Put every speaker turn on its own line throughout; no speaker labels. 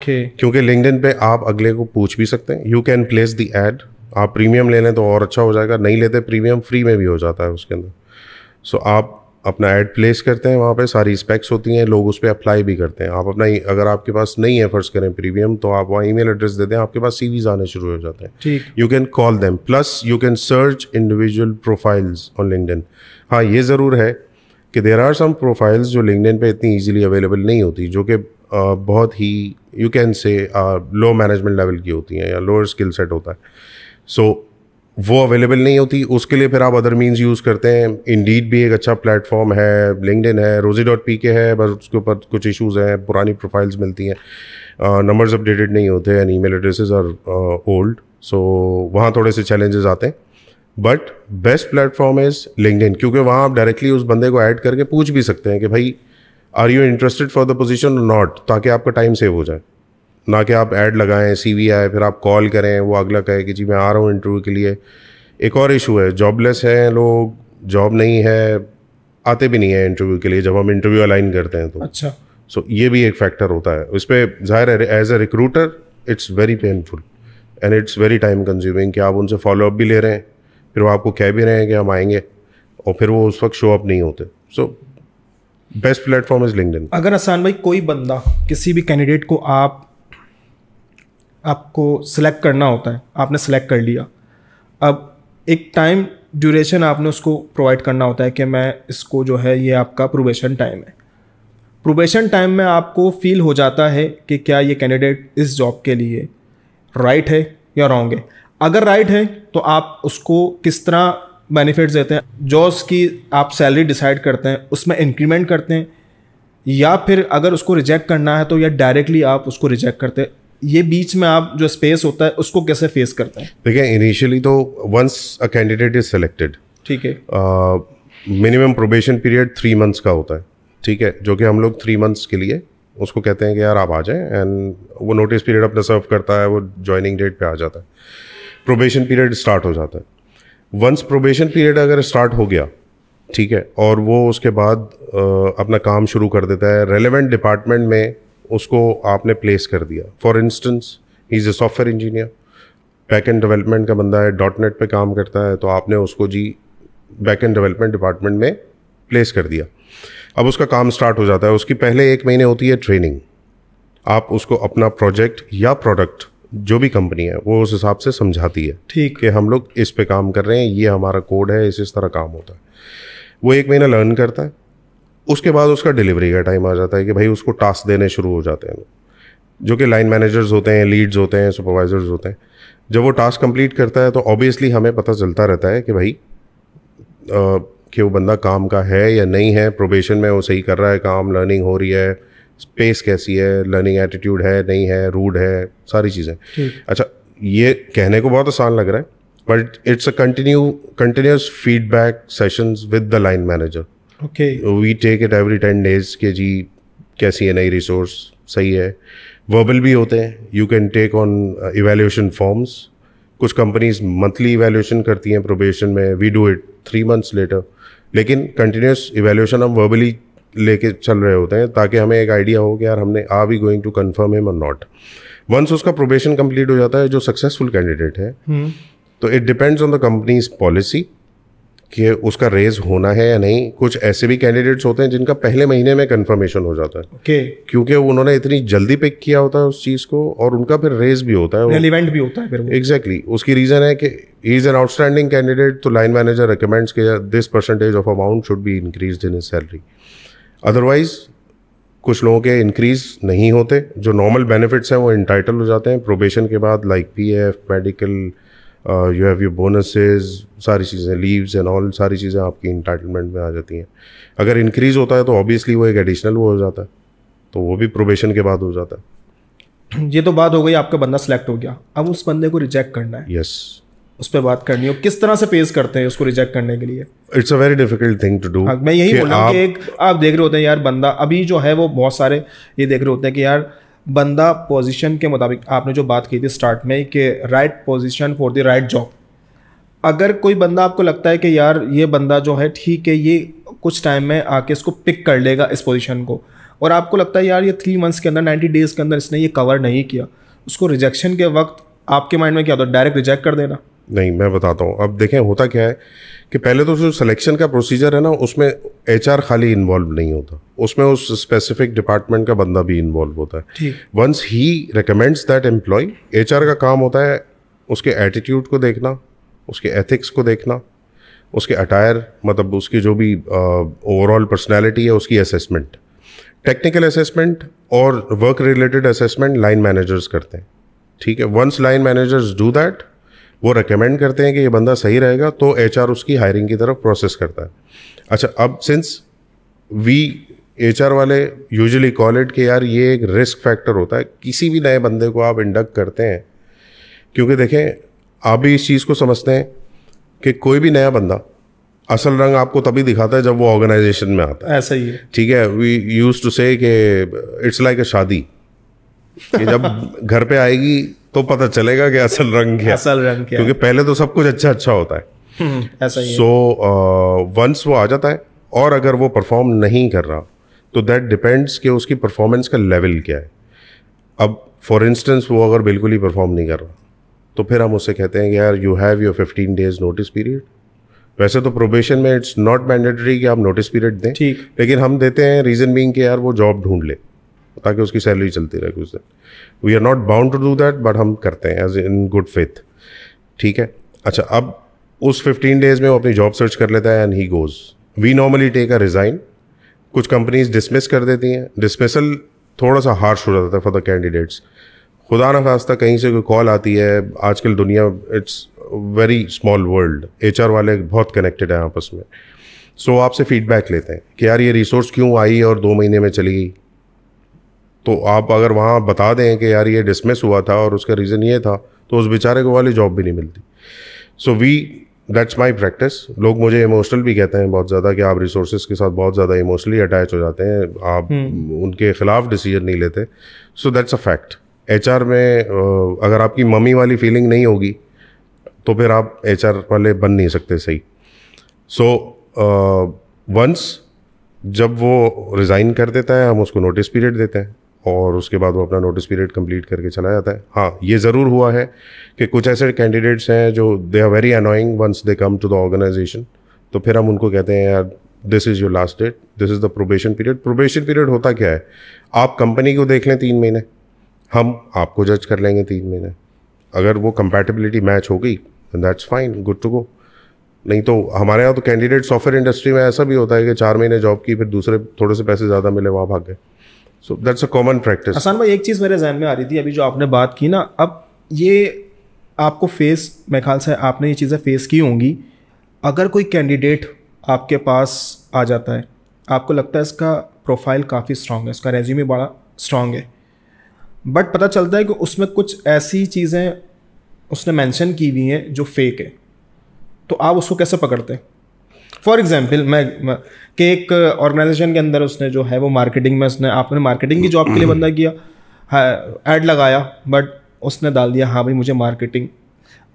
Okay.
क्योंकि LinkedIn पे आप अगले को पूछ भी सकते हैं, you can place the ad. आप प्रीमियम ले लें तो और अच्छा हो जाएगा, नहीं लेते प्रीमियम फ्री में भी हो जाता है उसके अंदर। सो आप अपना ऐड प्लेस करते हैं, वहाँ पे सारी स्पेक्स होती हैं, लोग उस पर अप्लाई भी करते हैं। आप अपना, अगर आपके पास नहीं है फर्ज करें प्रीमियम, तो आप वहाँ ईमेल एड्रेस दे दें, आपके पास सीवीज आने शुरू हो जाते हैं।
ठीक।
You can call them, plus you can search individual profiles on LinkedIn. हाँ, ये ज़रूर है कि देर आर सम प्रोफाइल्स जो लिंक्डइन पे इतनी ईजिली अवेलेबल नहीं होती, जो कि बहुत ही you can say low management level की होती हैं या लोअर स्किल सेट होता है। सो वो अवेलेबल नहीं होती, उसके लिए फिर आप अदर मीन्स यूज़ करते हैं। इंडीड भी एक अच्छा प्लेटफॉर्म है, लिंक्डइन है, rosie.pk है, बस उसके ऊपर कुछ इश्यूज़ हैं, पुरानी प्रोफाइल्स मिलती हैं, नंबर्स अपडेटेड नहीं होते and email addresses are old, so वहाँ थोड़े से चैलेंजेस आते हैं। But best platform is LinkedIn, क्योंकि वहाँ आप डायरेक्टली उस बंदे को ऐड करके पूछ भी सकते हैं कि भाई are you interested for the position और नॉट, ताकि आपका टाइम सेव हो जाए। ना कि आप ऐड लगाएं, सीवी आए, फिर आप कॉल करें, वो अगला कहे कि जी मैं आ रहा हूँ इंटरव्यू के लिए। एक और इशू है, जॉबलेस हैं लोग, जॉब नहीं है, आते भी नहीं है इंटरव्यू के लिए जब हम इंटरव्यू अलाइन करते हैं तो।
अच्छा।
सो ये भी एक फैक्टर होता है उस पर। ज़ाहिर है as a recruiter it's very painful and it's very time consuming कि आप उनसे फॉलोअप भी ले रहे हैं, फिर वो आपको कह भी रहे हैं कि हम आएंगे, और फिर वो उस वक्त शो अप नहीं होते। So best platform is LinkedIn.
अगर हसन भाई कोई बंदा, किसी भी कैंडिडेट को आपको सिलेक्ट करना होता है, आपने सेलेक्ट कर लिया, अब एक टाइम ड्यूरेशन आपने उसको प्रोवाइड करना होता है कि मैं इसको जो है, ये आपका प्रोबेशन टाइम है। प्रोबेशन टाइम में आपको फील हो जाता है कि क्या ये कैंडिडेट इस जॉब के लिए राइट है या रॉन्ग है। अगर राइट है तो आप उसको किस तरह बेनिफिट्स देते हैं, जो उसकी आप सैलरी डिसाइड करते हैं उसमें इंक्रीमेंट करते हैं, या फिर अगर उसको रिजेक्ट करना है तो या डायरेक्टली आप उसको रिजेक्ट करते हैं, ये बीच में आप जो स्पेस होता है उसको कैसे फेस करते हैं?
देखिए, इनिशियली तो once a candidate is selected,
ठीक है,
मिनिमम प्रोबेशन पीरियड 3 मंथ्स का होता है, ठीक है, जो कि हम लोग 3 मंथ्स के लिए उसको कहते हैं कि यार आप आ जाएं, एंड वो नोटिस पीरियड अपना सर्व करता है, वो ज्वाइनिंग डेट पे आ जाता है, प्रोबेशन पीरियड स्टार्ट हो जाता है। वंस प्रोबेशन पीरियड अगर स्टार्ट हो गया, ठीक है, और वो उसके बाद अपना काम शुरू कर देता है, रेलेवेंट डिपार्टमेंट में उसको आपने प्लेस कर दिया। For instance he is a software engineer, back and development का बंदा है, .NET पे काम करता है, तो आपने उसको जी बैक एंड डेवलपमेंट डिपार्टमेंट में प्लेस कर दिया। अब उसका काम स्टार्ट हो जाता है, उसकी पहले 1 महीने होती है ट्रेनिंग। आप उसको अपना प्रोजेक्ट या प्रोडक्ट, जो भी कंपनी है वो उस हिसाब से समझाती है,
ठीक,
कि हम लोग इस पे काम कर रहे हैं, ये हमारा कोड है, इस तरह काम होता है। वो 1 महीना लर्न करता है, उसके बाद उसका डिलीवरी का टाइम आ जाता है कि भाई उसको टास्क देने शुरू हो जाते हैं, जो कि लाइन मैनेजर्स होते हैं, लीड्स होते हैं, सुपरवाइजर्स होते हैं। जब वो टास्क कंप्लीट करता है तो ऑब्वियसली हमें पता चलता रहता है कि भाई कि वो बंदा काम का है या नहीं है, प्रोबेशन में वो सही कर रहा है काम, लर्निंग हो रही है, स्पेस कैसी है, लर्निंग एटीट्यूड है नहीं है, रूड है, सारी चीज़ें। अच्छा, ये कहने को बहुत आसान लग रहा है, but it's a continuous feedback sessions with the line manager.
Okay,
we take it every 10 days के जी कैसी है नई रिसोर्स, सही है। वर्बल भी होते हैं, you can take on evaluation forms. कुछ कंपनीज मंथली इवैल्यूएशन करती हैं प्रोबेशन में, we do it 3 months later, लेकिन कंटिन्यूस इवैल्यूएशन हम वर्बली लेके चल रहे होते हैं, ताकि हमें एक आइडिया हो कि यार हमने are we going to confirm him और नॉट। वंस उसका प्रोबेशन कंप्लीट हो जाता है, जो सक्सेसफुल कैंडिडेट है, तो it depends on the company's policy कि उसका रेज होना है या नहीं। कुछ ऐसे भी कैंडिडेट्स होते हैं जिनका पहले महीने में कंफर्मेशन हो जाता है,
ओके,
क्योंकि उन्होंने इतनी जल्दी पिक किया होता है उस चीज़ को, और उनका फिर रेज भी होता है,
रेलिवेंट भी होता है फिर वो।
एग्जैक्टली उसकी रीज़न है कि he is an outstanding candidate, तो लाइन मैनेजर रिकमेंड्स कि this percentage of amount should be increase in his salary. Otherwise कुछ लोगों के इंक्रीज नहीं होते, जो नॉर्मल बेनिफिट्स हैं वो इंटाइटल हो जाते हैं प्रोबेशन के बाद, like PF, medical, you have your bonuses, सारी चीज़ें, लीव्स एंड ऑल, सारी चीज़ें आपकी इंटाइटलमेंट में आ जाती हैं। अगर इंक्रीज होता है तो ऑब्वियसली वो एक एडिशनल वो हो जाता है, तो वो भी प्रोबेशन के बाद हो जाता है।
ये तो बात हो गई, आपका बंदा सेलेक्ट हो गया, अब उस बंदे को रिजेक्ट करना है,
यस,
उस पर बात करनी हो, किस तरह से फेस करते हैं उसको रिजेक्ट करने के लिए?
It's a very difficult thing to do.
मैं यही बोल रहा हूँ कि एक आप देख रहे होते हैं यार, बंदा अभी जो है वो बहुत सारे ये देख रहे होते हैं कि यार बंदा पोजीशन के मुताबिक, आपने जो बात की थी स्टार्ट में कि right position for the right job, अगर कोई बंदा आपको लगता है कि यार ये बंदा जो है ठीक है, ये कुछ टाइम में आके इसको पिक कर लेगा इस पोजीशन को, और आपको लगता है यार ये 3 मंथ्स के अंदर 90 डेज़ के अंदर इसने ये कवर नहीं किया, उसको रिजेक्शन के वक्त आपके माइंड में क्या होता है? डायरेक्ट रिजेक्ट कर देना?
नहीं, मैं बताता हूँ। अब देखें होता क्या है कि पहले तो जो सिलेक्शन का प्रोसीजर है ना, उसमें एचआर खाली इन्वॉल्व नहीं होता, उसमें उस स्पेसिफिक डिपार्टमेंट का बंदा भी इन्वॉल्व होता है। Once he recommends that employ, HR का काम होता है उसके एटीट्यूड को देखना, उसके एथिक्स को देखना, उसके अटायर, मतलब उसकी जो भी ओवरऑल पर्सनैलिटी है उसकी असेसमेंट। टेक्निकल असेसमेंट और work related assessment line managers करते हैं, ठीक है। Once line managers do that, वो रेकमेंड करते हैं कि ये बंदा सही रहेगा, तो एचआर उसकी हायरिंग की तरफ प्रोसेस करता है। अच्छा, अब सिंस वी एचआर वाले यूजुअली कॉल इट कि यार ये एक रिस्क फैक्टर होता है किसी भी नए बंदे को आप इंडक्ट करते हैं, क्योंकि देखें आप भी इस चीज़ को समझते हैं कि कोई भी नया बंदा असल रंग आपको तभी दिखाता है जब वो ऑर्गेनाइजेशन में आता है।
ऐसा ही है,
ठीक है। वी यूज्ड टू से कि इट्स लाइक अ शादी, कि जब घर पे आएगी तो पता चलेगा कि असल रंग क्या,
असल रंग क्या,
क्योंकि पहले तो सब कुछ अच्छा अच्छा होता है।
ऐसा ही है।
सो वंस वो आ जाता है और अगर वो परफॉर्म नहीं कर रहा तो दैट डिपेंड्स कि उसकी परफॉर्मेंस का लेवल क्या है। अब फॉर इंस्टेंस वो अगर बिल्कुल ही परफॉर्म नहीं कर रहा तो फिर हम उससे कहते हैं कि यार you have your 15 days notice period. वैसे तो प्रोबेशन में इट्स नॉट मैंडेटरी कि आप नोटिस पीरियड दें,
ठीक,
लेकिन हम देते हैं रीज़न बीइंग कि यार वो जॉब ढूंढ ले ताकि उसकी सैलरी चलती रहे कुछ दिन। We are not bound to do that, but हम करते हैं एज इन गुड फेथ, ठीक है। अच्छा, अब उस 15 डेज में वो अपनी जॉब सर्च कर लेता है and he goes. We normally take a resign. कुछ कंपनीज डिसमिस कर देती हैं। डिसमिसल थोड़ा सा हार्श हो जाता है फॉर द कैंडिडेट्स। खुदा न खास्ता कहीं से कोई कॉल आती है, आजकल दुनिया it's very small world, HR वाले बहुत कनेक्टेड हैं आपस में। सो आपसे फीडबैक लेते हैं कि यार ये रिसोर्स क्यों आई और 2 महीने में चली गई। तो आप अगर वहाँ बता दें कि यार ये डिसमिस हुआ था और उसका रीज़न ये था, तो उस बेचारे को वाली जॉब भी नहीं मिलती। So that's my practice. लोग मुझे इमोशनल भी कहते हैं बहुत ज़्यादा कि आप रिसोर्सेज के साथ बहुत ज़्यादा इमोशनली अटैच हो जाते हैं, आप उनके खिलाफ डिसीजन नहीं लेते। सो दैट्स अ फैक्ट। एचआर में अगर आपकी मम्मी वाली फीलिंग नहीं होगी तो फिर आप एचआर वाले बन नहीं सकते सही। सो वंस जब वो रिज़ाइन कर देता है हम उसको नोटिस पीरियड देते हैं और उसके बाद वो अपना नोटिस पीरियड कंप्लीट करके चला जाता है। हाँ, ये ज़रूर हुआ है कि कुछ ऐसे कैंडिडेट्स हैं जो they are very annoying once they come to the organisation, तो फिर हम उनको कहते हैं यार this is your last date, this is the probation period. Probation period होता क्या है? आप कंपनी को देख लें 3 महीने, हम आपको जज कर लेंगे 3 महीने। अगर वो कंपैटिबिलिटी मैच हो गई that's fine, good to go. नहीं तो हमारे यहाँ तो कैंडिडेट सॉफ्टवेयर इंडस्ट्री में ऐसा भी होता है कि 4 महीने जॉब की, फिर दूसरे थोड़े से पैसे ज़्यादा मिले वहाँ भाग गए। So that's a common practice.
Hasan भाई, एक चीज़ मेरे जहन में आ रही थी अभी जो आपने बात की ना, अब ये आपको फेस, मेरे ख्याल से आपने ये चीज़ें फेस की होंगी। अगर कोई कैंडिडेट आपके पास आ जाता है, आपको लगता है इसका प्रोफाइल काफ़ी स्ट्रांग है, इसका रेज्यूमे बड़ा स्ट्रांग है, बट पता चलता है कि उसमें कुछ ऐसी चीज़ें उसने मेंशन की हुई हैं जो फेक है, तो आप उसको कैसे पकड़ते हैं? फॉर एग्जाम्पल मैं कि एक ऑर्गेनाइजेशन के अंदर उसने जो है वो मार्केटिंग में, उसने आपने मार्केटिंग की जॉब के लिए बंदा किया, ऐड लगाया, बट उसने डाल दिया हाँ भाई मुझे मार्केटिंग,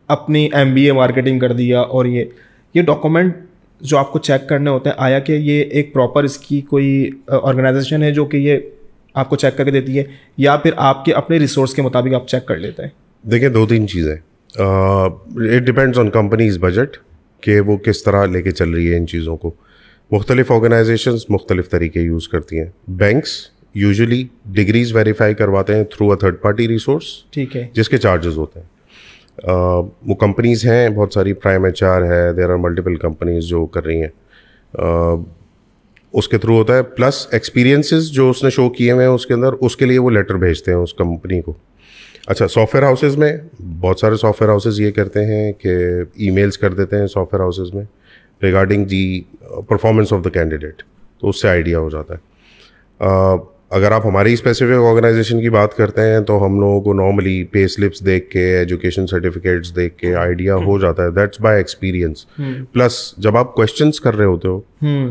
अपनी MBA मार्केटिंग कर दिया। और ये डॉक्यूमेंट जो आपको चेक करने होते हैं, आया कि ये एक प्रॉपर इसकी कोई ऑर्गेनाइजेशन है जो कि ये आपको चेक करके देती है, या फिर आपके अपने रिसोर्स के मुताबिक आप चेक कर लेते हैं?
देखिए, 2-3 चीज़ें, it depends on companies budget कि वो किस तरह लेके चल रही है इन चीज़ों को। मुख्तलिफ ऑर्गेनाइजेशंस मुख्तलिफ तरीके यूज़ करती हैं। बैंक्स यूजुअली डिग्रीज वेरीफाई करवाते हैं through a third party resource,
ठीक है,
जिसके चार्जेस होते हैं। वो कंपनीज हैं बहुत सारी, प्राइम HR है, देयर आर मल्टीपल कंपनीज जो कर रही हैं, उसके थ्रू होता है। प्लस एक्सपीरियंसेस जो उसने शो किए हुए हैं उसके अंदर, उसके लिए वो लेटर भेजते हैं उस कंपनी को। अच्छा, सॉफ्टवेयर हाउसेज में बहुत सारे सॉफ्टवेयर हाउसेज ये करते हैं कि ईमेल्स कर देते हैं सॉफ्टवेयर हाउसेज में regarding the performance of the candidate, तो उससे आइडिया हो जाता है। अगर आप हमारी स्पेसिफिक ऑर्गेनाइजेशन की बात करते हैं तो हम लोगों को नॉर्मली पे स्लिप्स देख के, एजुकेशन सर्टिफिकेट्स देख के आइडिया हो जाता है। That's bye experience. प्लस जब आप क्वेश्चंस कर रहे होते हो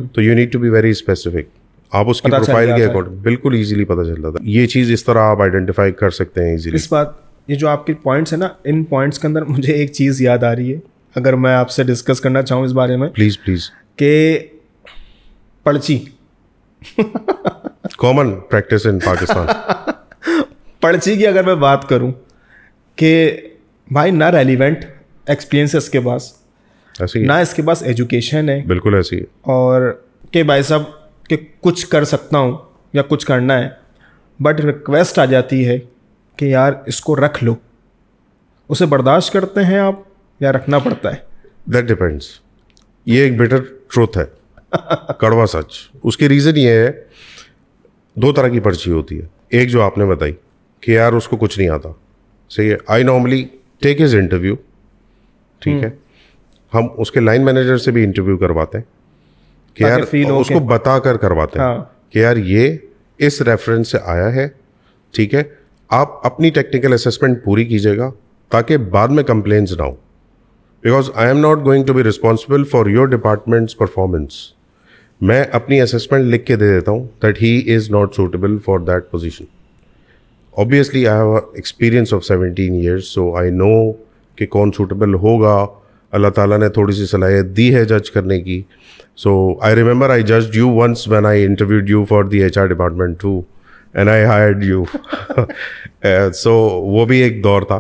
तो you need to be very specific. आप उसकी प्रोफाइल के अकॉर्डिंग बिल्कुल इजीली पता चल जाता है। ये चीज़ इस तरह आप आइडेंटिफाई कर सकते हैं इजीली।
इस बात, ये जो आपके पॉइंट्स है ना, इन पॉइंट्स के अंदर मुझे एक चीज़ याद आ रही है, अगर मैं आपसे डिस्कस करना चाहूँ इस बारे में।
Please please.
कि पर्ची
कॉमन प्रैक्टिस इन पाकिस्तान।
पर्ची की अगर मैं बात करूं कि भाई ना रेलिवेंट एक्सपीरियंस है इसके पास,
ऐसे ही
ना इसके पास एजुकेशन है,
बिल्कुल ऐसी है।
और कि भाई साहब कि कुछ कर सकता हूँ या कुछ करना है, बट रिक्वेस्ट आ जाती है कि यार इसको रख लो। उसे बर्दाश्त करते हैं आप या रखना पड़ता है?
That depends. ये एक बिटर ट्रूथ है, कड़वा सच। उसकी रीज़न ये है, दो तरह की पर्ची होती है। एक जो आपने बताई कि यार उसको कुछ नहीं आता, सही है। I normally take his interview, ठीक है। हम उसके लाइन मैनेजर से भी इंटरव्यू करवाते हैं कि यार उसको बता कर करवाते हैं कि यार ये इस रेफरेंस से आया है, ठीक है। आप अपनी टेक्निकल असेसमेंट पूरी कीजिएगा ताकि बाद में कंप्लेंट्स ना हो, because I am not going to be responsible for your department's performance. मैं अपनी असेसमेंट लिख के दे देता हूँ that he is not suitable for that position. Obviously I have experience of 17 years, so I know कि कौन सूटेबल होगा। अल्लाह ताला ने थोड़ी सी सलाहियत दी है जज करने की। So I remember I judged you once when I interviewed you for the HR department too, and I hired you. So वो भी एक दौर था।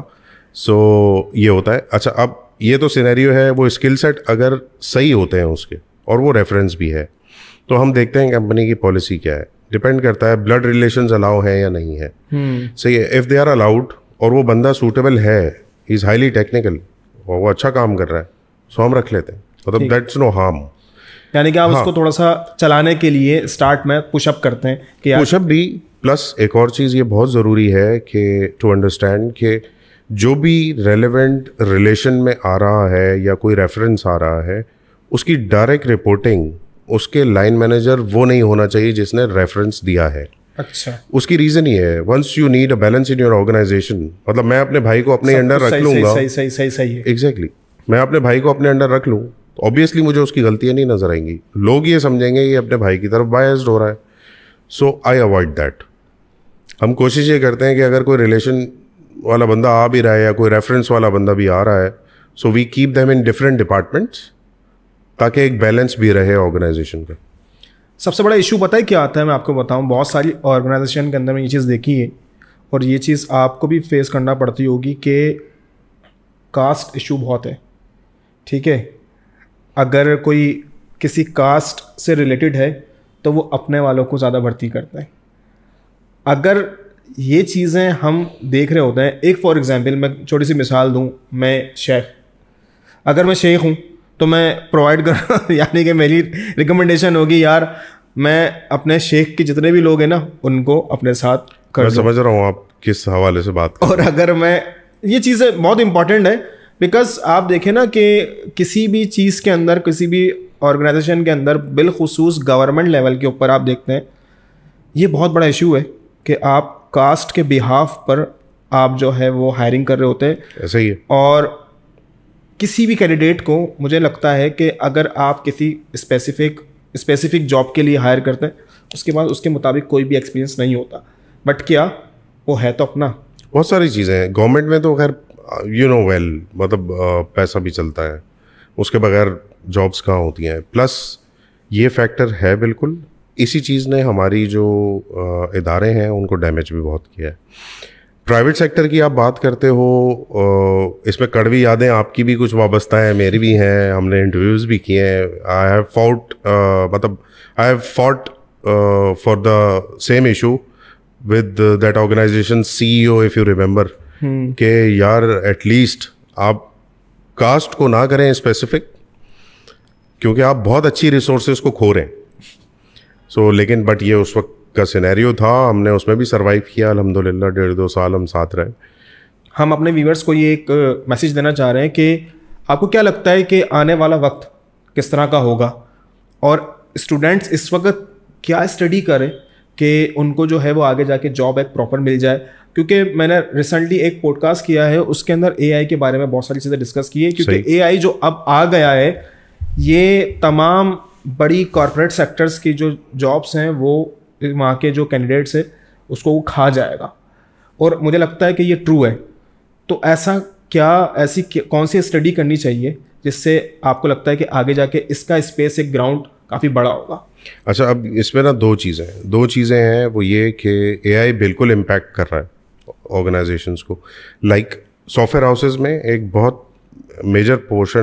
सो ये होता है। अच्छा, अब ये तो सिनेरियो है, वो स्किल सेट अगर सही होते हैं उसके और वो रेफरेंस भी है, तो हम देखते हैं कंपनी की पॉलिसी क्या है। डिपेंड करता है ब्लड रिलेशंस अलाउ है या नहीं है। सही है। इफ़ दे आर अलाउड और वो बंदा सूटेबल है, ही इज़ हाईली टेक्निकल और वो अच्छा काम कर रहा है, सो हम रख लेते हैं। मतलब दैट्स नो हार्म।
यानी कि आप उसको थोड़ा सा चलाने के लिए स्टार्ट में पुशअप करते हैं कि
पुशअप भी, प्लस एक और चीज़ ये बहुत ज़रूरी है कि टू अंडरस्टैंड कि जो भी रेलेवेंट रिलेशन में आ रहा है या कोई रेफरेंस आ रहा है, उसकी डायरेक्ट रिपोर्टिंग उसके लाइन मैनेजर वो नहीं होना चाहिए जिसने रेफरेंस दिया है।
अच्छा,
उसकी रीज़न ये है, once you need a balance in your organisation. मतलब मैं अपने भाई को अपने अंडर रख लूँगा,
सही है,
एग्जैक्टली। मैं अपने भाई को अपने अंडर रख लूँ, ऑब्वियसली मुझे उसकी गलतियाँ नहीं नजर आएंगी। लोग ये समझेंगे ये अपने भाई की तरफ बायस्ड हो रहा है। सो आई अवॉइड दैट। हम कोशिश ये करते हैं कि अगर कोई रिलेशन वाला बंदा आ भी रहा है या कोई रेफरेंस वाला बंदा भी आ रहा है, so we keep them in different departments ताकि एक बैलेंस भी रहे ऑर्गेनाइजेशन का।
सबसे बड़ा इशू पता है क्या आता है? मैं आपको बताऊं, बहुत सारी ऑर्गेनाइजेशन के अंदर में ये चीज़ देखी है और ये चीज़ आपको भी फेस करना पड़ती होगी कि कास्ट इशू बहुत है, ठीक है। अगर कोई किसी कास्ट से रिलेटेड है तो वो अपने वालों को ज़्यादा भर्ती करता है। अगर ये चीज़ें हम देख रहे होते हैं, एक फॉर एग्जांपल मैं छोटी सी मिसाल दूं, मैं शेख, अगर मैं शेख हूं तो मैं प्रोवाइड कर यानी कि मेरी रिकमेंडेशन होगी यार मैं अपने शेख के जितने भी लोग हैं ना उनको अपने साथ कर
मैं समझ रहा हूँ आप किस हवाले से बात कर।
और अगर मैं, ये चीज़ें बहुत इंपॉर्टेंट है, बिकॉज आप देखें ना कि किसी भी चीज़ के अंदर, किसी भी ऑर्गेनाइजेशन के अंदर, बिलखुसूस गवर्नमेंट लेवल के ऊपर आप देखते हैं ये बहुत बड़ा इशू है कि आप कास्ट के बिहाफ पर आप जो है वो हायरिंग कर रहे होते हैं।
ऐसा ही है।
और किसी भी कैंडिडेट को मुझे लगता है कि अगर आप किसी स्पेसिफिक जॉब के लिए हायर करते हैं, उसके बाद उसके मुताबिक कोई भी एक्सपीरियंस नहीं होता, बट क्या वो है तो अपना।
बहुत सारी चीज़ें हैं गवर्नमेंट में तो खैर यू नो वेल, मतलब पैसा भी चलता है, उसके बगैर जॉब्स कहाँ होती हैं। प्लस ये फैक्टर है बिल्कुल, इसी चीज़ ने हमारी जो इदारे हैं उनको डैमेज भी बहुत किया है। प्राइवेट सेक्टर की आप बात करते हो, इसमें कड़वी यादें आपकी भी कुछ वाबस्ता है, मेरी भी हैं, हमने इंटरव्यूज़ भी किए हैं। I have fought for the same issue with that organisation CEO, if you remember, कि यार एटलीस्ट आप कास्ट को ना करें स्पेसिफिक, क्योंकि आप बहुत अच्छी रिसोर्सेज को खो रहे हैं। लेकिन बट ये उस वक्त का सिनेरियो था, हमने उसमें भी सर्वाइव किया अल्हम्दुलिल्लाह। 1.5-2 साल हम साथ रहे।
हम अपने व्यूवर्स को ये एक मैसेज देना चाह रहे हैं कि आपको क्या लगता है कि आने वाला वक्त किस तरह का होगा, और स्टूडेंट्स इस वक्त क्या स्टडी करें कि उनको जो है वो आगे जाके जॉब एक प्रॉपर मिल जाए। क्योंकि मैंने रिसेंटली एक पॉडकास्ट किया है, उसके अंदर AI के बारे में बहुत सारी चीज़ें डिस्कस की है, क्योंकि AI जो अब आ गया है ये तमाम बड़ी कॉरपोरेट सेक्टर्स की जो जॉब्स हैं वो वहाँ के जो कैंडिडेट्स हैं उसको वो खा जाएगा, और मुझे लगता है कि ये ट्रू है। तो ऐसी कौन सी स्टडी करनी चाहिए जिससे आपको लगता है कि आगे जाके इसका स्पेस एक ग्राउंड काफ़ी बड़ा होगा।
अच्छा, अब इसमें ना दो चीज़ें हैं। वो ये कि एआई बिल्कुल इम्पैक्ट कर रहा है ऑर्गेनाइजेशंस को। लाइक सॉफ्टवेयर हाउसेज में एक बहुत मेजर पोर्शन